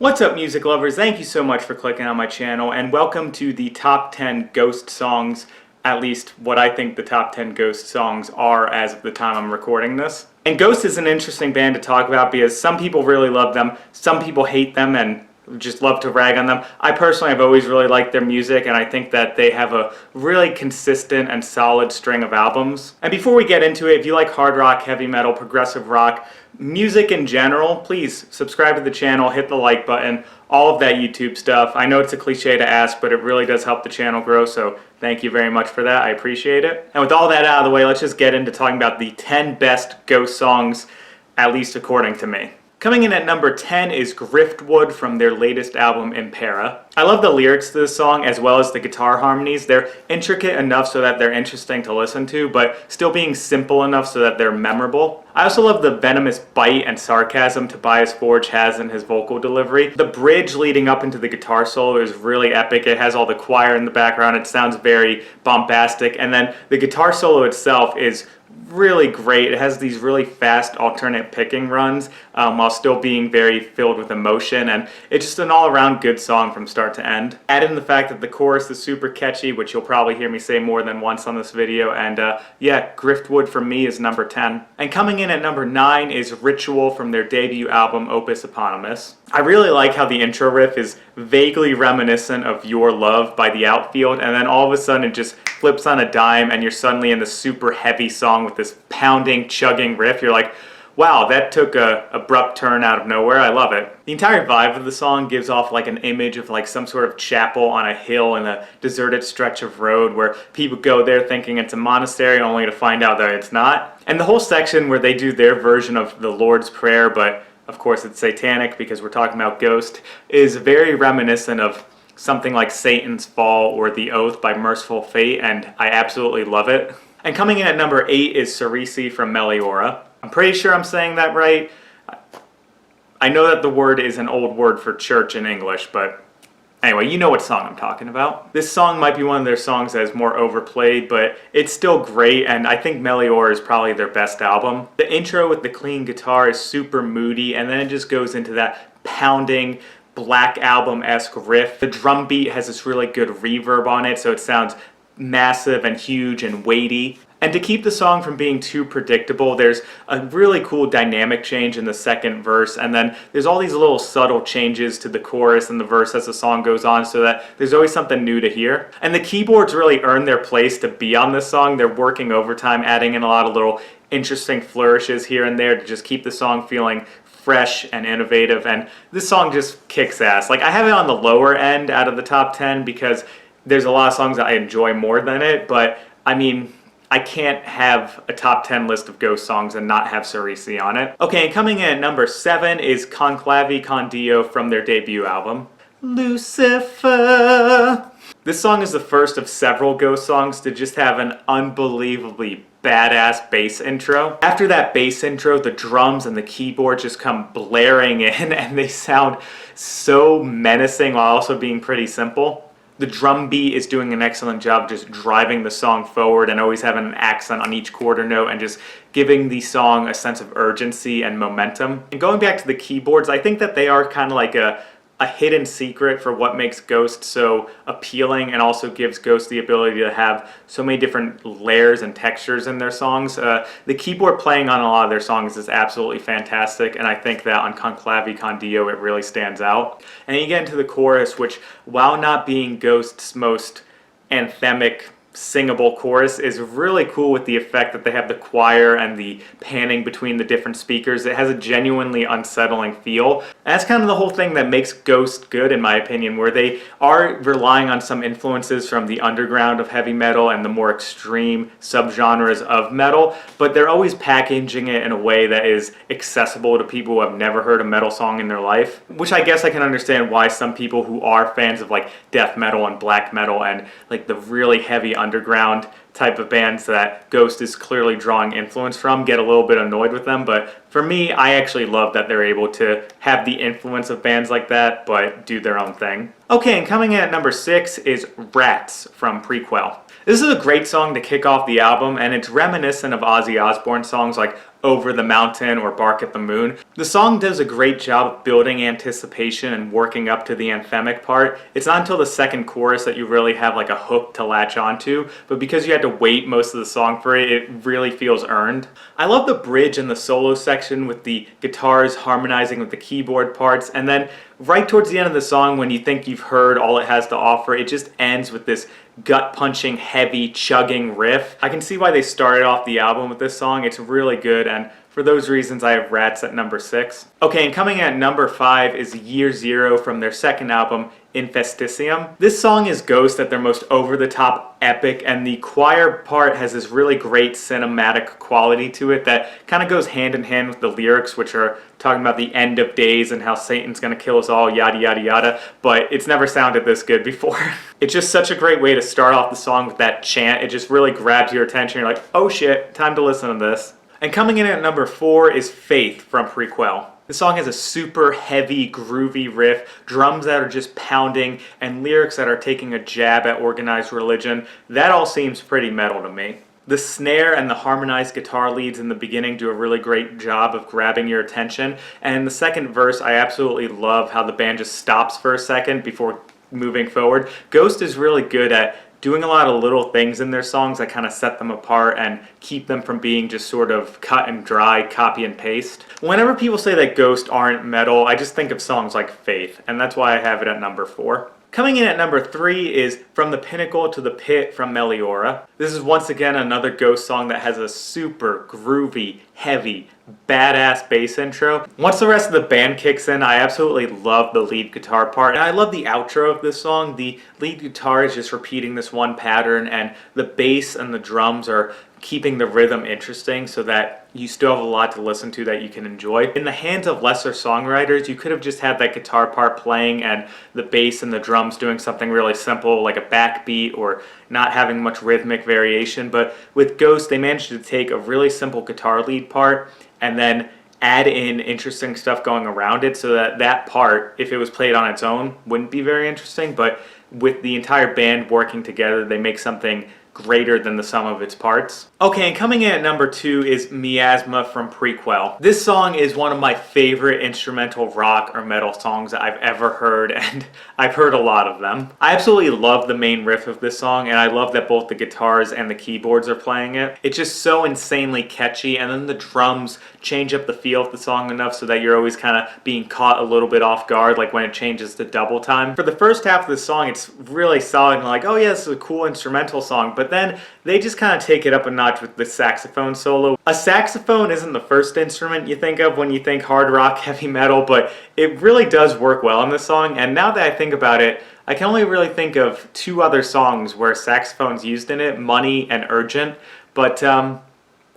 What's up, music lovers? Thank you so much for clicking on my channel, and welcome to the top 10 Ghost songs, at least what I think the top 10 Ghost songs are as of the time I'm recording this. And Ghost is an interesting band to talk about because some people really love them, some people hate them and just love to rag on them. I personally have always really liked their music, and I think that they have a really consistent and solid string of albums. And before we get into it, if you like hard rock, heavy metal, progressive rock, music in general, please subscribe to the channel, hit the like button, all of that YouTube stuff. I know it's a cliche to ask, but it really does help the channel grow, so thank you very much for that. I appreciate it. And with all that out of the way, let's just get into talking about the 10 best Ghost songs, at least according to me. Coming in at number 10 is Driftwood from their latest album, Impera. I love the lyrics to this song as well as the guitar harmonies. They're intricate enough so that they're interesting to listen to, but still being simple enough so that they're memorable. I also love the venomous bite and sarcasm Tobias Forge has in his vocal delivery. The bridge leading up into the guitar solo is really epic. It has all the choir in the background. It sounds very bombastic. And then the guitar solo itself is really great. It has these really fast alternate picking runs while still being very filled with emotion, and it's just an all-around good song from start to end. Add in the fact that the chorus is super catchy, which you'll probably hear me say more than once on this video, and yeah, Driftwood for me is number 10. And coming in at number 9 is Ritual from their debut album Opus Eponymous. I really like how the intro riff is vaguely reminiscent of Your Love by The Outfield, and then all of a sudden it just flips on a dime and you're suddenly in this super heavy song with this pounding, chugging riff. You're like, wow, that took a abrupt turn out of nowhere. I love it. The entire vibe of the song gives off like an image of like some sort of chapel on a hill in a deserted stretch of road where people go there thinking it's a monastery only to find out that it's not. And the whole section where they do their version of the Lord's Prayer, but of course it's satanic because we're talking about Ghost, is very reminiscent of something like Satan's Fall or The Oath by Merciful Fate, and I absolutely love it. And coming in at number 8 is Cerisi from Melora. I'm pretty sure I'm saying that right. I know that the word is an old word for church in English, but anyway, you know what song I'm talking about. This song might be one of their songs that is more overplayed, but it's still great, and I think Melora is probably their best album. The intro with the clean guitar is super moody, and then it just goes into that pounding, Black Album-esque riff. The drum beat has this really good reverb on it, so it sounds massive and huge and weighty. And to keep the song from being too predictable, there's a really cool dynamic change in the second verse, and then there's all these little subtle changes to the chorus and the verse as the song goes on so that there's always something new to hear. And the keyboards really earn their place to be on this song. They're working overtime, adding in a lot of little interesting flourishes here and there to just keep the song feeling fresh and innovative, and this song just kicks ass. Like, I have it on the lower end out of the top 10 because there's a lot of songs that I enjoy more than it, but I mean, I can't have a top 10 list of Ghost songs and not have Cerisi on it. Okay, and coming in at number 7 is Klavicono from their debut album, Lucifer. This song is the first of several Ghost songs to just have an unbelievably badass bass intro. After that bass intro, the drums and the keyboard just come blaring in and they sound so menacing while also being pretty simple. The drum beat is doing an excellent job just driving the song forward and always having an accent on each quarter note and just giving the song a sense of urgency and momentum. And going back to the keyboards, I think that they are kind of like a hidden secret for what makes Ghost so appealing and also gives Ghost the ability to have so many different layers and textures in their songs. The keyboard playing on a lot of their songs is absolutely fantastic, and I think that on Klavicono it really stands out. And then you get into the chorus, which, while not being Ghost's most anthemic singable chorus, is really cool with the effect that they have the choir and the panning between the different speakers. It has a genuinely unsettling feel. And that's kind of the whole thing that makes Ghost good, in my opinion, where they are relying on some influences from the underground of heavy metal and the more extreme subgenres of metal, but they're always packaging it in a way that is accessible to people who have never heard a metal song in their life, which I guess I can understand why some people who are fans of like death metal and black metal and like the really heavy underground type of bands that Ghost is clearly drawing influence from get a little bit annoyed with them. But for me, I actually love that they're able to have the influence of bands like that but do their own thing. Okay, and coming in at number 6 is Rats from Prequel. This is a great song to kick off the album, and it's reminiscent of Ozzy Osbourne songs like Over the Mountain or Bark at the Moon. The song does a great job of building anticipation and working up to the anthemic part. It's not until the second chorus that you really have like a hook to latch onto, but because you had to wait most of the song for it, it really feels earned. I love the bridge and the solo section with the guitars harmonizing with the keyboard parts, and then right towards the end of the song, when you think you've heard all it has to offer, it just ends with this gut-punching, heavy, chugging riff. I can see why they started off the album with this song. It's really good, and for those reasons, I have Rats at number 6. Okay, and coming in at number 5 is Year Zero from their second album, Infesticium. This song is Ghost at their most over-the-top epic, and the choir part has this really great cinematic quality to it that kind of goes hand in hand with the lyrics, which are talking about the end of days and how Satan's gonna kill us all, yada yada yada, but it's never sounded this good before. It's just such a great way to start off the song with that chant. It just really grabs your attention. You're like, oh shit, time to listen to this. And coming in at number 4 is Faith from Prequel. The song has a super heavy, groovy riff, drums that are just pounding, and lyrics that are taking a jab at organized religion. That all seems pretty metal to me. The snare and the harmonized guitar leads in the beginning do a really great job of grabbing your attention. And in the second verse, I absolutely love how the band just stops for a second before moving forward. Ghost is really good at doing a lot of little things in their songs that kind of set them apart and keep them from being just sort of cut and dry, copy and paste. Whenever people say that Ghost aren't metal, I just think of songs like Faith, and that's why I have it at number 4. Coming in at number 3 is From the Pinnacle to the Pit from Melora. This is once again another Ghost song that has a super groovy, heavy, badass bass intro. Once the rest of the band kicks in, I absolutely love the lead guitar part, and I love the outro of this song. The lead guitar is just repeating this one pattern, and the bass and the drums are keeping the rhythm interesting so that you still have a lot to listen to that you can enjoy. In the hands of lesser songwriters, you could have just had that guitar part playing and the bass and the drums doing something really simple like a backbeat or not having much rhythmic variation, but with Ghost they managed to take a really simple guitar lead part and then add in interesting stuff going around it so that that part, if it was played on its own, wouldn't be very interesting, but with the entire band working together, they make something greater than the sum of its parts. Okay, and coming in at number 2 is Miasma from Prequel. This song is one of my favorite instrumental rock or metal songs that I've ever heard, and I've heard a lot of them. I absolutely love the main riff of this song, and I love that both the guitars and the keyboards are playing it. It's just so insanely catchy, and then the drums change up the feel of the song enough so that you're always kind of being caught a little bit off guard, like when it changes to double time. For the first half of the song, it's really solid and like, oh yeah, this is a cool instrumental song, but then they just kind of take it up a notch with the saxophone solo. A saxophone isn't the first instrument you think of when you think hard rock, heavy metal, but it really does work well in this song, and now that I think about it, I can only really think of 2 other songs where saxophone's used in it, Money and Urgent, but I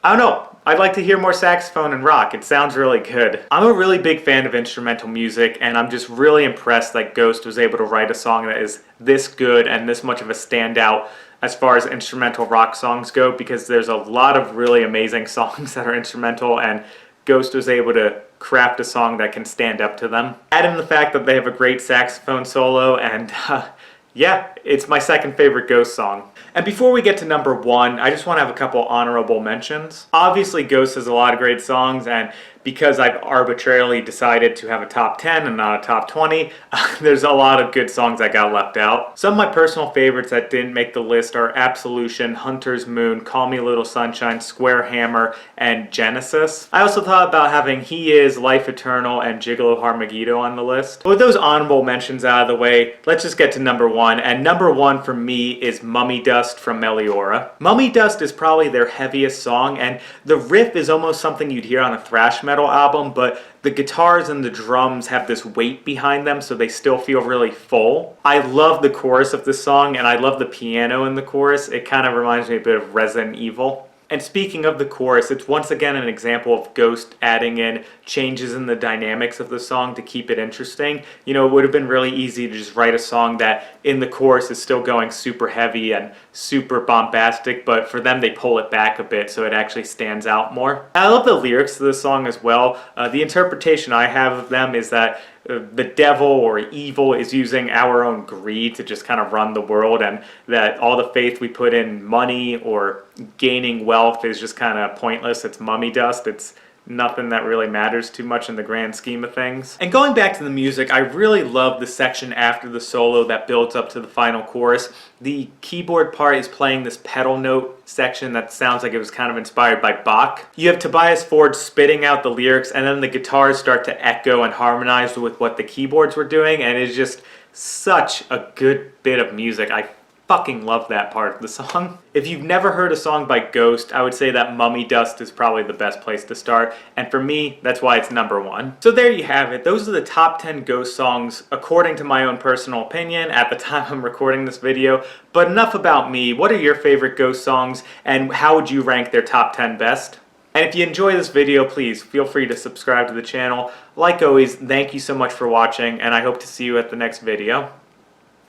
don't know. I'd like to hear more saxophone and rock. It sounds really good. I'm a really big fan of instrumental music, and I'm just really impressed that Ghost was able to write a song that is this good and this much of a standout as far as instrumental rock songs go, because there's a lot of really amazing songs that are instrumental, and Ghost was able to craft a song that can stand up to them. Add in the fact that they have a great saxophone solo, and yeah, it's my second favorite Ghost song. And before we get to number 1, I just want to have a couple honorable mentions. Obviously, Ghost has a lot of great songs, and because I've arbitrarily decided to have a top 10 and not a top 20, there's a lot of good songs that got left out. Some of my personal favorites that didn't make the list are Absolution, Hunter's Moon, Call Me Little Sunshine, Square Hammer, and Genesis. I also thought about having He Is, Life Eternal, and Gigolo Harmagito on the list. With those honorable mentions out of the way, let's just get to number 1, and number 1 for me is Mummy Dust from Melora. Mummy Dust is probably their heaviest song, and the riff is almost something you'd hear on a thrash metal album, but the guitars and the drums have this weight behind them so they still feel really full. I love the chorus of this song, and I love the piano in the chorus. It kind of reminds me a bit of Resident Evil. And speaking of the chorus, it's once again an example of Ghost adding in changes in the dynamics of the song to keep it interesting. You know, it would have been really easy to just write a song that in the chorus is still going super heavy and super bombastic, but for them they pull it back a bit so it actually stands out more. I love the lyrics to this song as well. The interpretation I have of them is that the devil or evil is using our own greed to just kind of run the world, and that all the faith we put in money or gaining wealth is just kind of pointless. It's mummy dust. It's nothing that really matters too much in the grand scheme of things. And going back to the music, I really love the section after the solo that builds up to the final chorus. The keyboard part is playing this pedal note section that sounds like it was kind of inspired by Bach. You have Tobias Ford spitting out the lyrics, and then the guitars start to echo and harmonize with what the keyboards were doing, and it's just such a good bit of music. I fucking love that part of the song. If you've never heard a song by Ghost, I would say that Mummy Dust is probably the best place to start, and for me, that's why it's number one. So there you have it. Those are the top 10 Ghost songs according to my own personal opinion at the time I'm recording this video. But enough about me. What are your favorite Ghost songs, and how would you rank their top 10 best? And if you enjoy this video, please feel free to subscribe to the channel. Like always, thank you so much for watching, and I hope to see you at the next video.